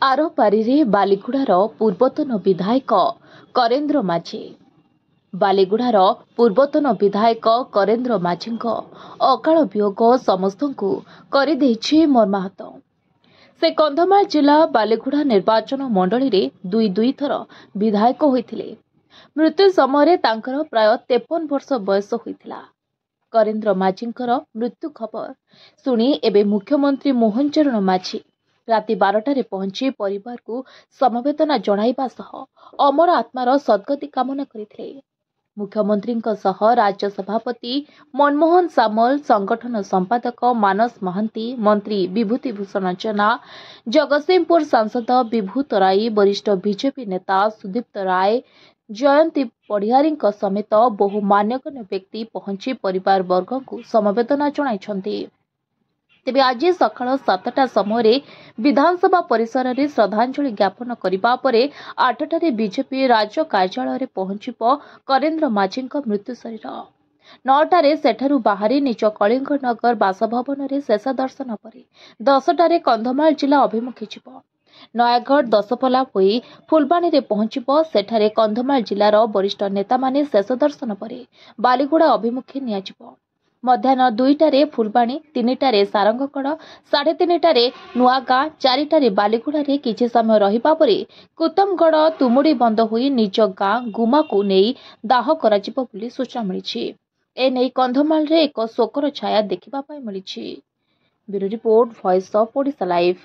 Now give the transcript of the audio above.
आरपारी बालीगुड़ार पूर्वतन विधायक करेन्द्र माझी बालीगुड़ार पूर्वतन विधायक करेन्द्र माझी अकाल वियोग समस्त मर्माहत। से कंधमाल जिला बालीगुड़ा निर्वाचन मंडली रे दुई थर विधायक होइथिले। मृत्यु समय तांकर प्राय 53 वर्ष बयस होइथिला। करेन्द्र माझी मृत्यु खबर शुणी एबे मुख्यमंत्री मोहन चरण माझी राति 12टारे पहुंची परिवार को समवेदना जणाइबा सह अमर आत्मार सद्गति कामना करथिले। मुख्यमंत्री राज्य सभापति मनमोहन सामल, संगठन संपादक मानस महांती, मंत्री विभूतिभूषण जेना, जगतसिंहपुर सांसद विभूत राय, वरिष्ठ बीजेपी नेता सुदीप्त राय, जयंती पढ़ियारी समेत बहु मान्यगण्य व्यक्ति पहुंची परिवार वर्ग को समवेदना जणाइछन्ति। तेबे आज सकाळ 7टा समय विधानसभा परिसर में श्रद्धांजलि ज्ञापन करने पर 8टारे बीजेपी राज्य कार्यालय पहुंचब करेन्द्र माझी मृत्यु शरीर। 9टारे सेठारु बाहरी निज कलिंगनगर बासभवन में शेष दर्शन पर 10टारे कंधमाल जिला अभिमुखे जिब। नयागढ़ दशपल्ला होई फुलबाणी रे पहुंचब। सेठारे कंधमाल जिलार वरिष्ठ नेता माने शेष दर्शन पर बालीगुड़ा अभिमुखे नियाजिब। मध्याह्न 2टारे फुलबाणी, 3टारे सारंगगढ़, 3:30टारे नुआगाँ, 4टारे बालीगुड़ा रे किछि समय रहिबा परे कुतमगढ़ तुमुड़ी बंद होई निज गाँ गुमा को नहीं दाह कराजिब बोली सूचना मिली। एने कंधमाल रे एक शोकर छाया देखिबा पाई मिली। Bureau report, voice of Odisha live.